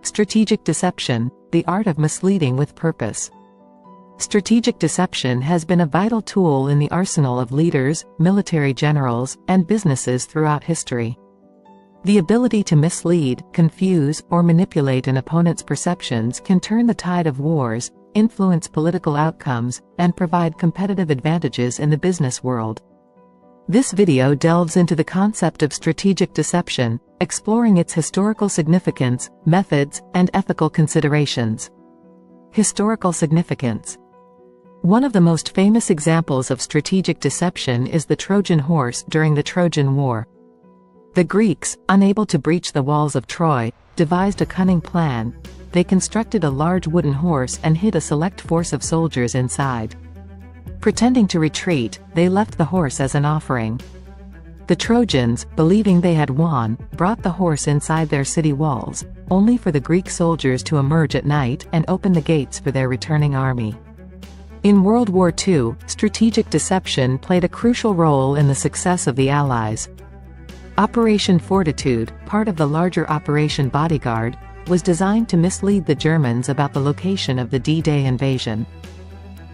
Strategic deception, the art of misleading with purpose. Strategic deception has been a vital tool in the arsenal of leaders, military generals, and businesses throughout history. The ability to mislead, confuse, or manipulate an opponent's perceptions can turn the tide of wars, influence political outcomes, and provide competitive advantages in the business world. This video delves into the concept of strategic deception, exploring its historical significance, methods, and ethical considerations. Historical significance. One of the most famous examples of strategic deception is the Trojan Horse during the Trojan War. The Greeks, unable to breach the walls of Troy, devised a cunning plan. They constructed a large wooden horse and hid a select force of soldiers inside. Pretending to retreat, they left the horse as an offering. The Trojans, believing they had won, brought the horse inside their city walls, only for the Greek soldiers to emerge at night and open the gates for their returning army. In World War II, strategic deception played a crucial role in the success of the Allies. Operation Fortitude, part of the larger Operation Bodyguard, was designed to mislead the Germans about the location of the D-Day invasion.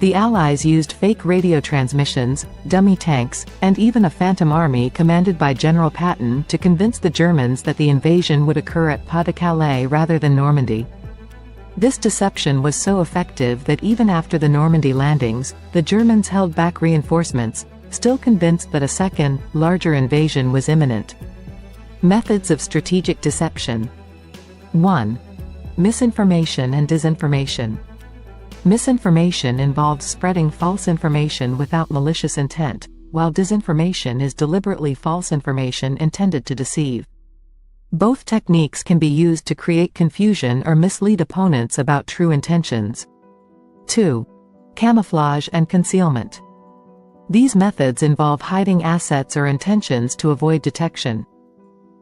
The Allies used fake radio transmissions, dummy tanks, and even a phantom army commanded by General Patton to convince the Germans that the invasion would occur at Pas-de-Calais rather than Normandy. This deception was so effective that even after the Normandy landings, the Germans held back reinforcements, still convinced that a second, larger invasion was imminent. Methods of strategic deception. 1. Misinformation and disinformation. Misinformation involves spreading false information without malicious intent, while disinformation is deliberately false information intended to deceive. Both techniques can be used to create confusion or mislead opponents about true intentions. 2. Camouflage and concealment. These methods involve hiding assets or intentions to avoid detection.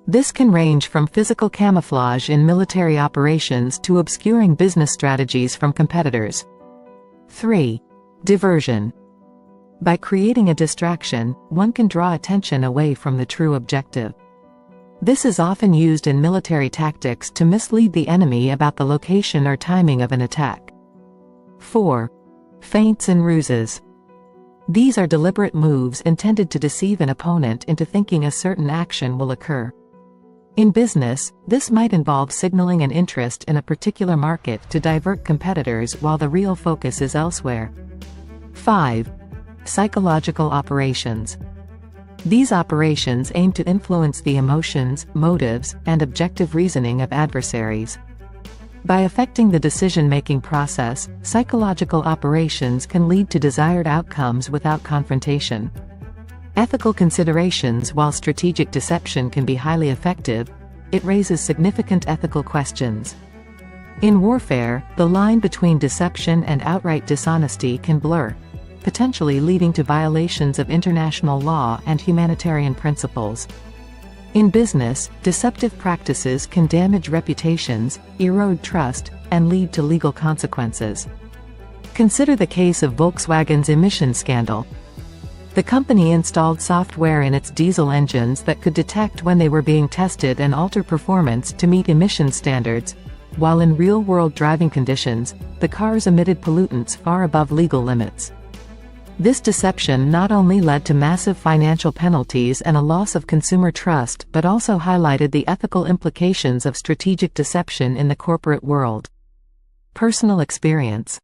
This can range from physical camouflage in military operations to obscuring business strategies from competitors. 3. Diversion. By creating a distraction, one can draw attention away from the true objective. This is often used in military tactics to mislead the enemy about the location or timing of an attack. 4. Feints and ruses. These are deliberate moves intended to deceive an opponent into thinking a certain action will occur. In business, this might involve signaling an interest in a particular market to divert competitors while the real focus is elsewhere. 5. Psychological operations. These operations aim to influence the emotions, motives, and objective reasoning of adversaries. By affecting the decision-making process, psychological operations can lead to desired outcomes without confrontation. Ethical considerations. While strategic deception can be highly effective, it raises significant ethical questions. In warfare, the line between deception and outright dishonesty can blur, potentially leading to violations of international law and humanitarian principles. In business, deceptive practices can damage reputations, erode trust, and lead to legal consequences. Consider the case of Volkswagen's emissions scandal. The company installed software in its diesel engines that could detect when they were being tested and alter performance to meet emissions standards, while in real-world driving conditions, the cars emitted pollutants far above legal limits. This deception not only led to massive financial penalties and a loss of consumer trust but also highlighted the ethical implications of strategic deception in the corporate world. Personal experience.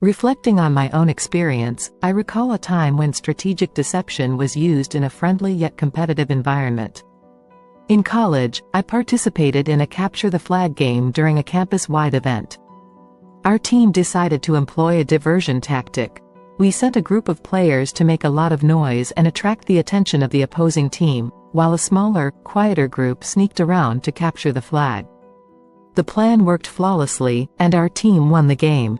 Reflecting on my own experience, I recall a time when strategic deception was used in a friendly yet competitive environment. In college, I participated in a capture the flag game during a campus-wide event. Our team decided to employ a diversion tactic. We sent a group of players to make a lot of noise and attract the attention of the opposing team, while a smaller, quieter group sneaked around to capture the flag. The plan worked flawlessly, and our team won the game.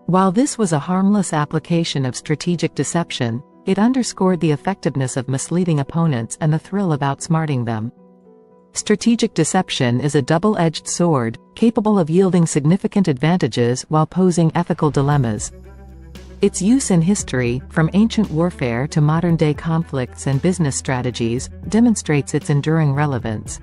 While this was a harmless application of strategic deception, it underscored the effectiveness of misleading opponents and the thrill of outsmarting them. Strategic deception is a double-edged sword, capable of yielding significant advantages while posing ethical dilemmas. Its use in history, from ancient warfare to modern-day conflicts and business strategies, demonstrates its enduring relevance.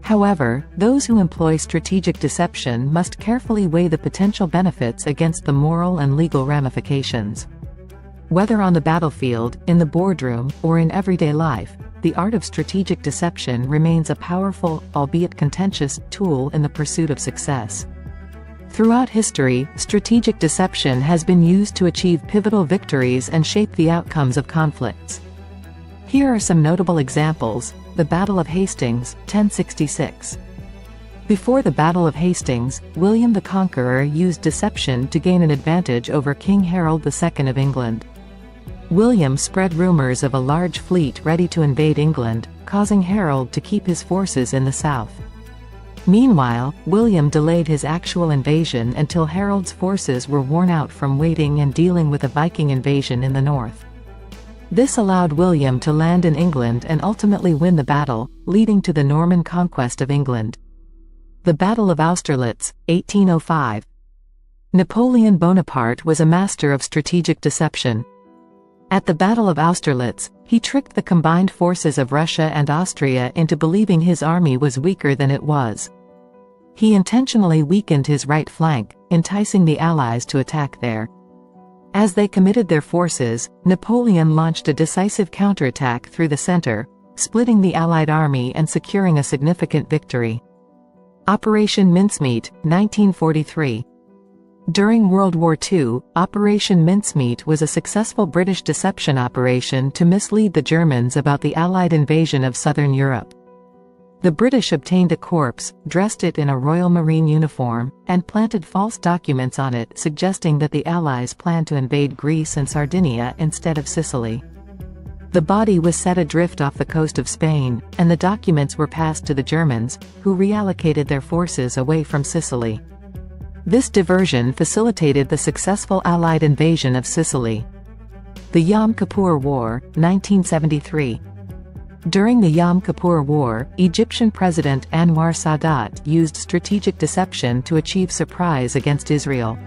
However, those who employ strategic deception must carefully weigh the potential benefits against the moral and legal ramifications. Whether on the battlefield, in the boardroom, or in everyday life, the art of strategic deception remains a powerful, albeit contentious, tool in the pursuit of success. Throughout history, strategic deception has been used to achieve pivotal victories and shape the outcomes of conflicts. Here are some notable examples. The Battle of Hastings, 1066. Before the Battle of Hastings, William the Conqueror used deception to gain an advantage over King Harold II of England. William spread rumors of a large fleet ready to invade England, causing Harold to keep his forces in the south. Meanwhile, William delayed his actual invasion until Harold's forces were worn out from waiting and dealing with a Viking invasion in the north. This allowed William to land in England and ultimately win the battle, leading to the Norman conquest of England. The Battle of Austerlitz, 1805. Napoleon Bonaparte was a master of strategic deception. At the Battle of Austerlitz, he tricked the combined forces of Russia and Austria into believing his army was weaker than it was. He intentionally weakened his right flank, enticing the Allies to attack there. As they committed their forces, Napoleon launched a decisive counterattack through the center, splitting the Allied army and securing a significant victory. Operation Mincemeat, 1943. During World War II, Operation Mincemeat was a successful British deception operation to mislead the Germans about the Allied invasion of southern Europe. The British obtained a corpse, dressed it in a Royal Marine uniform, and planted false documents on it suggesting that the Allies planned to invade Greece and Sardinia instead of Sicily. The body was set adrift off the coast of Spain, and the documents were passed to the Germans, who reallocated their forces away from Sicily. This diversion facilitated the successful Allied invasion of Sicily. The Yom Kippur War, 1973. During the Yom Kippur War, Egyptian President Anwar Sadat used strategic deception to achieve surprise against Israel.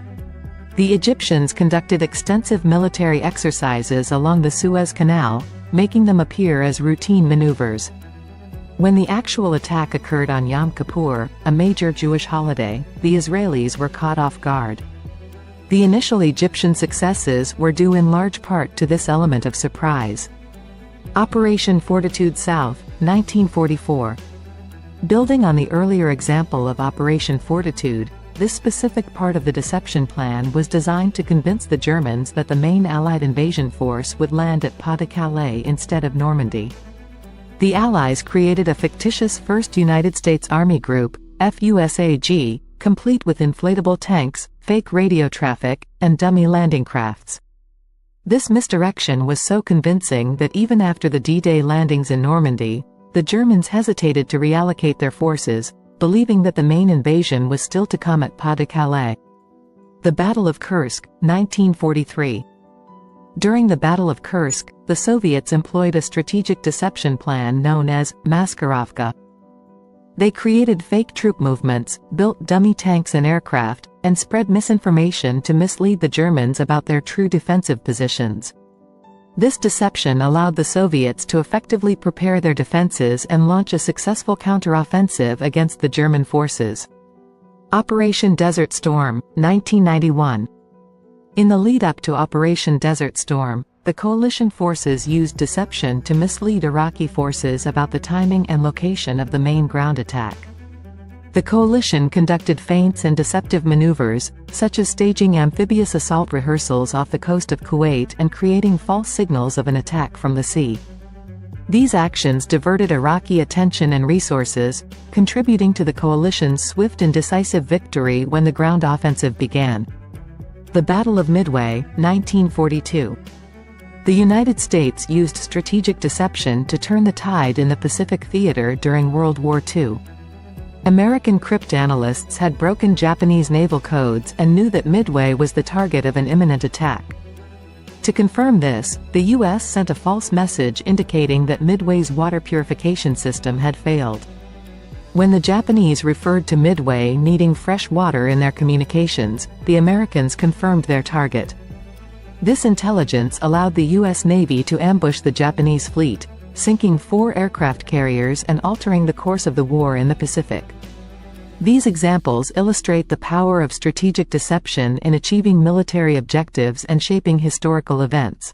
The Egyptians conducted extensive military exercises along the Suez Canal, making them appear as routine maneuvers. When the actual attack occurred on Yom Kippur, a major Jewish holiday, the Israelis were caught off guard. The initial Egyptian successes were due in large part to this element of surprise. Operation Fortitude South, 1944. Building on the earlier example of Operation Fortitude, this specific part of the deception plan was designed to convince the Germans that the main Allied invasion force would land at Pas-de-Calais instead of Normandy. The Allies created a fictitious 1st United States Army Group, FUSAG, complete with inflatable tanks, fake radio traffic, and dummy landing crafts. This misdirection was so convincing that even after the D-Day landings in Normandy, the Germans hesitated to reallocate their forces, believing that the main invasion was still to come at Pas-de-Calais. The Battle of Kursk, 1943. During the Battle of Kursk, the Soviets employed a strategic deception plan known as Maskirovka. They created fake troop movements, built dummy tanks and aircraft, and spread misinformation to mislead the Germans about their true defensive positions. This deception allowed the Soviets to effectively prepare their defenses and launch a successful counteroffensive against the German forces. Operation Desert Storm, 1991. In the lead-up to Operation Desert Storm, the coalition forces used deception to mislead Iraqi forces about the timing and location of the main ground attack. The coalition conducted feints and deceptive maneuvers, such as staging amphibious assault rehearsals off the coast of Kuwait and creating false signals of an attack from the sea. These actions diverted Iraqi attention and resources, contributing to the coalition's swift and decisive victory when the ground offensive began. The Battle of Midway, 1942. The United States used strategic deception to turn the tide in the Pacific theater during World War II. American cryptanalysts had broken Japanese naval codes and knew that Midway was the target of an imminent attack. To confirm this, the U.S. sent a false message indicating that Midway's water purification system had failed. When the Japanese referred to Midway needing fresh water in their communications, the Americans confirmed their target. This intelligence allowed the U.S. Navy to ambush the Japanese fleet, sinking 4 aircraft carriers and altering the course of the war in the Pacific. These examples illustrate the power of strategic deception in achieving military objectives and shaping historical events.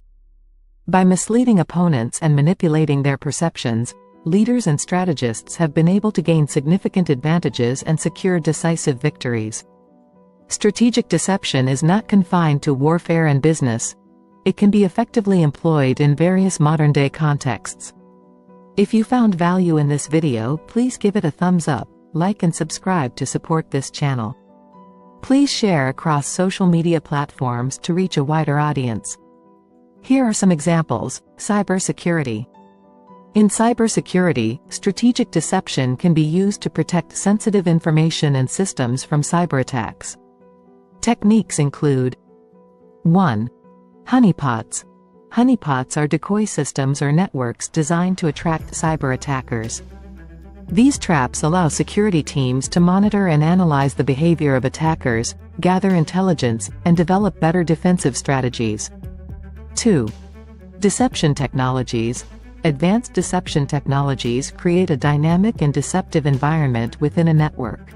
By misleading opponents and manipulating their perceptions, leaders and strategists have been able to gain significant advantages and secure decisive victories. Strategic deception is not confined to warfare and business. It can be effectively employed in various modern-day contexts. If you found value in this video, please give it a thumbs up, like and subscribe to support this channel. Please share across social media platforms to reach a wider audience. Here are some examples. Cybersecurity. In cybersecurity, strategic deception can be used to protect sensitive information and systems from cyberattacks. Techniques include 1. Honeypots. Honeypots are decoy systems or networks designed to attract cyber attackers. These traps allow security teams to monitor and analyze the behavior of attackers, gather intelligence, and develop better defensive strategies. 2. Deception technologies. Advanced deception technologies create a dynamic and deceptive environment within a network.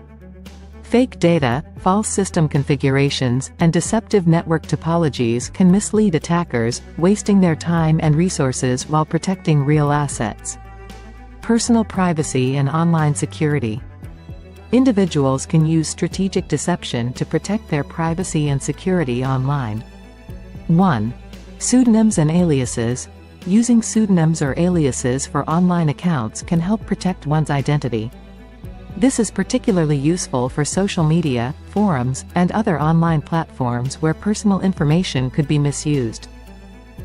Fake data, false system configurations, and deceptive network topologies can mislead attackers, wasting their time and resources while protecting real assets. Personal privacy and online security. Individuals can use strategic deception to protect their privacy and security online. 1. Pseudonyms and aliases. Using pseudonyms or aliases for online accounts can help protect one's identity. This is particularly useful for social media, forums, and other online platforms where personal information could be misused.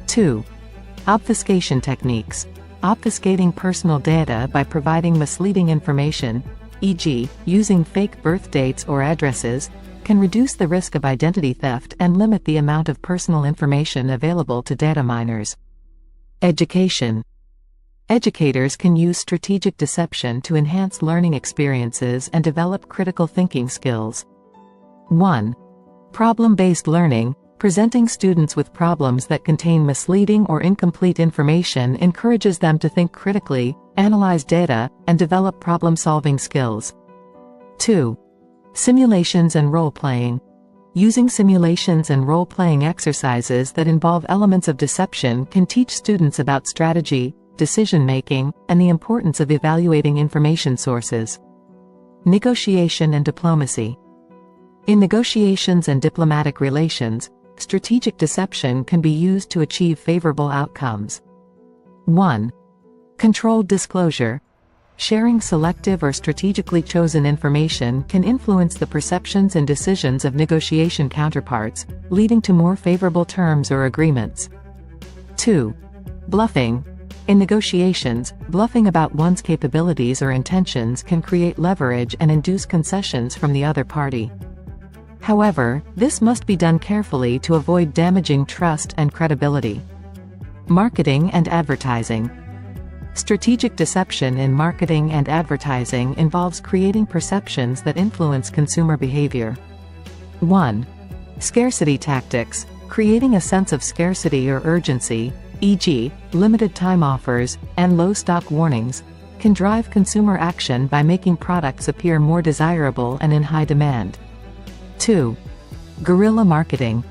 2. Obfuscation techniques. Obfuscating personal data by providing misleading information, e.g., using fake birth dates or addresses, can reduce the risk of identity theft and limit the amount of personal information available to data miners. Education. Educators can use strategic deception to enhance learning experiences and develop critical thinking skills. 1. Problem-based learning. Presenting students with problems that contain misleading or incomplete information encourages them to think critically, analyze data, and develop problem-solving skills. 2. Simulations and role-playing. Using simulations and role-playing exercises that involve elements of deception can teach students about strategy, decision-making, and the importance of evaluating information sources. Negotiation and diplomacy. In negotiations and diplomatic relations, strategic deception can be used to achieve favorable outcomes. 1. Controlled disclosure. Sharing selective or strategically chosen information can influence the perceptions and decisions of negotiation counterparts, leading to more favorable terms or agreements. 2. Bluffing. In negotiations, bluffing about one's capabilities or intentions can create leverage and induce concessions from the other party. However, this must be done carefully to avoid damaging trust and credibility. Marketing and advertising. Strategic deception in marketing and advertising involves creating perceptions that influence consumer behavior. 1. Scarcity tactics. Creating a sense of scarcity or urgency, e.g., limited time offers, and low stock warnings, can drive consumer action by making products appear more desirable and in high demand. 2. Guerrilla marketing.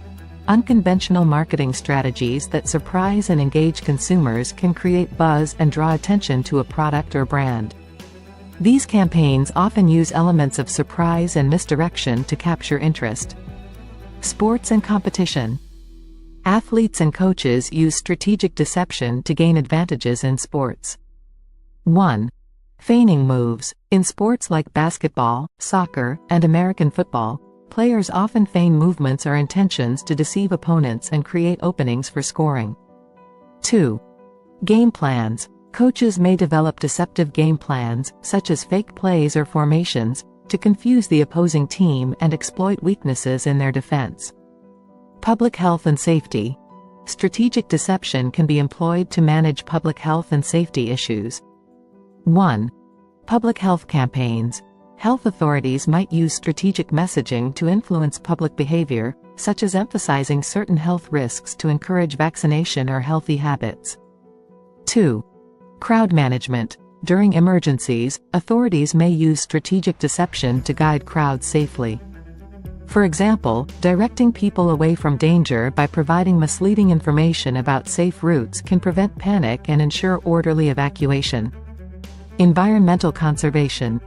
Unconventional marketing strategies that surprise and engage consumers can create buzz and draw attention to a product or brand. These campaigns often use elements of surprise and misdirection to capture interest. Sports and competition. Athletes and coaches use strategic deception to gain advantages in sports. 1. Feigning moves. In sports like basketball, soccer, and American football, players often feign movements or intentions to deceive opponents and create openings for scoring. 2. Game plans. Coaches may develop deceptive game plans, such as fake plays or formations, to confuse the opposing team and exploit weaknesses in their defense. Public health and safety. Strategic deception can be employed to manage public health and safety issues. 1. Public health campaigns. Health authorities might use strategic messaging to influence public behavior, such as emphasizing certain health risks to encourage vaccination or healthy habits. 2. Crowd management. During emergencies, authorities may use strategic deception to guide crowds safely. For example, directing people away from danger by providing misleading information about safe routes can prevent panic and ensure orderly evacuation. Environmental conservation.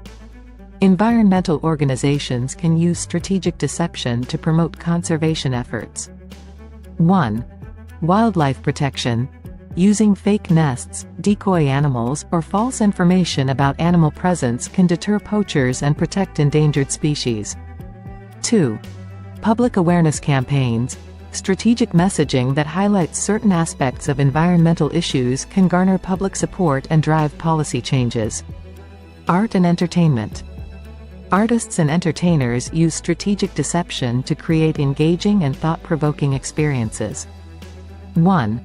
Environmental organizations can use strategic deception to promote conservation efforts. 1. Wildlife protection. Using fake nests, decoy animals, or false information about animal presence can deter poachers and protect endangered species. 2. Public awareness campaigns. Strategic messaging that highlights certain aspects of environmental issues can garner public support and drive policy changes. Art and entertainment. Artists and entertainers use strategic deception to create engaging and thought-provoking experiences. 1.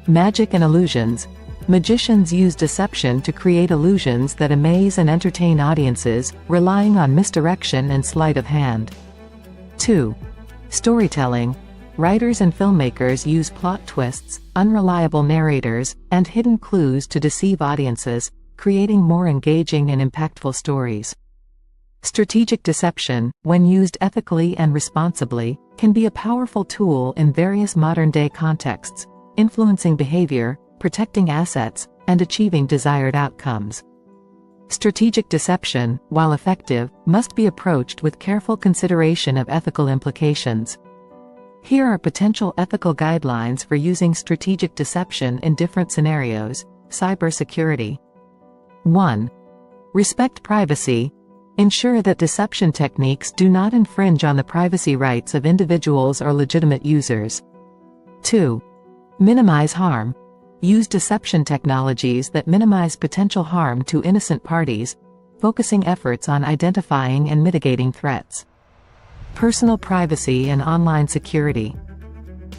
Magic and illusions. Magicians use deception to create illusions that amaze and entertain audiences, relying on misdirection and sleight of hand. 2. Storytelling. Writers and filmmakers use plot twists, unreliable narrators, and hidden clues to deceive audiences, creating more engaging and impactful stories. Strategic deception, when used ethically and responsibly, can be a powerful tool in various modern-day contexts, influencing behavior, protecting assets, and achieving desired outcomes. Strategic deception, while effective, must be approached with careful consideration of ethical implications. Here are potential ethical guidelines for using strategic deception in different scenarios. Cybersecurity. 1. Respect privacy. Ensure that deception techniques do not infringe on the privacy rights of individuals or legitimate users. 2. Minimize harm. Use deception technologies that minimize potential harm to innocent parties, focusing efforts on identifying and mitigating threats. Personal privacy and online security.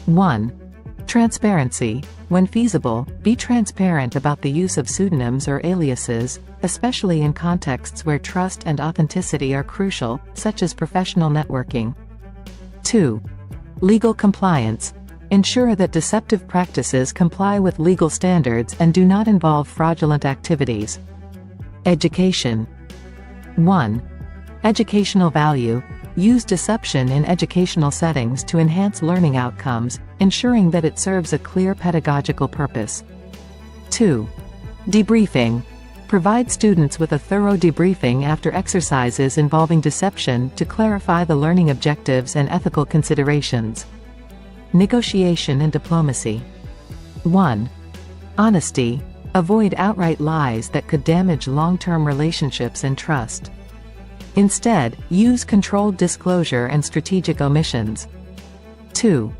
1. Transparency. When feasible, be transparent about the use of pseudonyms or aliases, especially in contexts where trust and authenticity are crucial, such as professional networking. 2. Legal compliance. Ensure that deceptive practices comply with legal standards and do not involve fraudulent activities. Education. 1. Educational value. Use deception in educational settings to enhance learning outcomes, ensuring that it serves a clear pedagogical purpose. 2. Debriefing. Provide students with a thorough debriefing after exercises involving deception to clarify the learning objectives and ethical considerations. Negotiation and diplomacy. 1. Honesty. Avoid outright lies that could damage long-term relationships and trust. Instead, use controlled disclosure and strategic omissions. 2.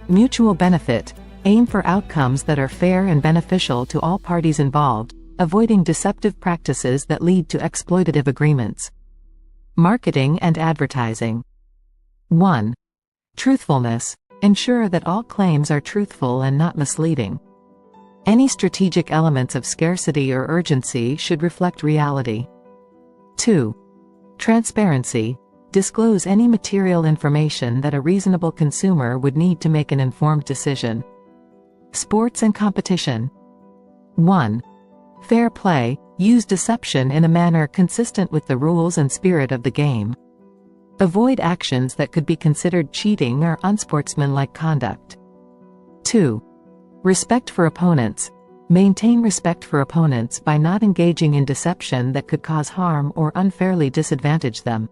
Mutual benefit. Aim for outcomes that are fair and beneficial to all parties involved, avoiding deceptive practices that lead to exploitative agreements. Marketing and advertising. 1. Truthfulness. Ensure that all claims are truthful and not misleading. Any strategic elements of scarcity or urgency should reflect reality. 2. Transparency. Disclose any material information that a reasonable consumer would need to make an informed decision. Sports and competition. 1. Fair play. Use deception in a manner consistent with the rules and spirit of the game. Avoid actions that could be considered cheating or unsportsmanlike conduct. 2. Respect for opponents. Maintain respect for opponents by not engaging in deception that could cause harm or unfairly disadvantage them.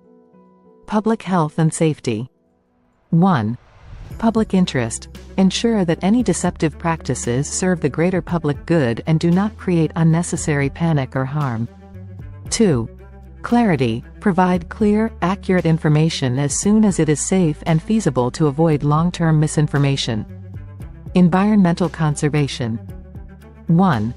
Public health and safety. 1. Public interest. Ensure that any deceptive practices serve the greater public good and do not create unnecessary panic or harm. 2. Clarity. Provide clear, accurate information as soon as it is safe and feasible to avoid long-term misinformation. Environmental conservation. 1.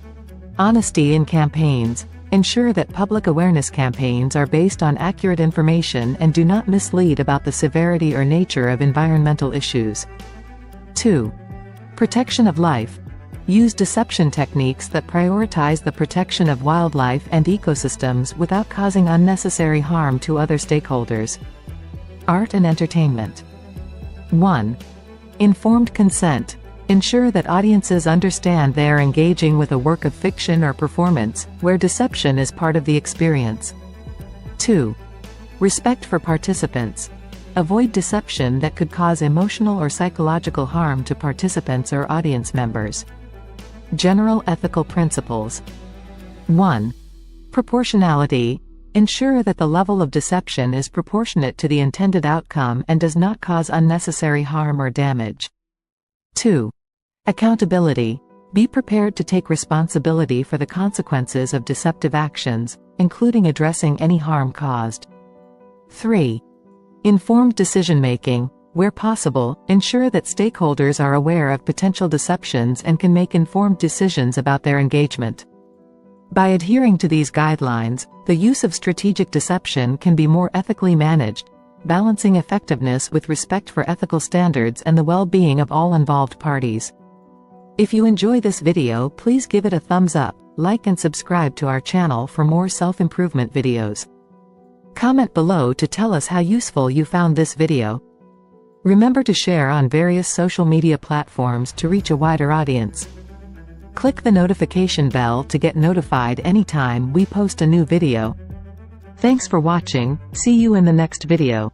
Honesty in campaigns. Ensure that public awareness campaigns are based on accurate information and do not mislead about the severity or nature of environmental issues. 2. Protection of life. Use deception techniques that prioritize the protection of wildlife and ecosystems without causing unnecessary harm to other stakeholders. Art and entertainment. 1. Informed consent. Ensure that audiences understand they are engaging with a work of fiction or performance, where deception is part of the experience. 2. Respect for participants. Avoid deception that could cause emotional or psychological harm to participants or audience members. General ethical principles. 1. Proportionality. Ensure that the level of deception is proportionate to the intended outcome and does not cause unnecessary harm or damage. 2. Accountability. Be prepared to take responsibility for the consequences of deceptive actions, including addressing any harm caused. 3. Informed decision-making. Where possible, ensure that stakeholders are aware of potential deceptions and can make informed decisions about their engagement. By adhering to these guidelines, the use of strategic deception can be more ethically managed, balancing effectiveness with respect for ethical standards and the well-being of all involved parties. If you enjoy this video, please give it a thumbs up, like and subscribe to our channel for more self-improvement videos. Comment below to tell us how useful you found this video. Remember to share on various social media platforms to reach a wider audience. Click the notification bell to get notified anytime we post a new video. Thanks for watching, see you in the next video.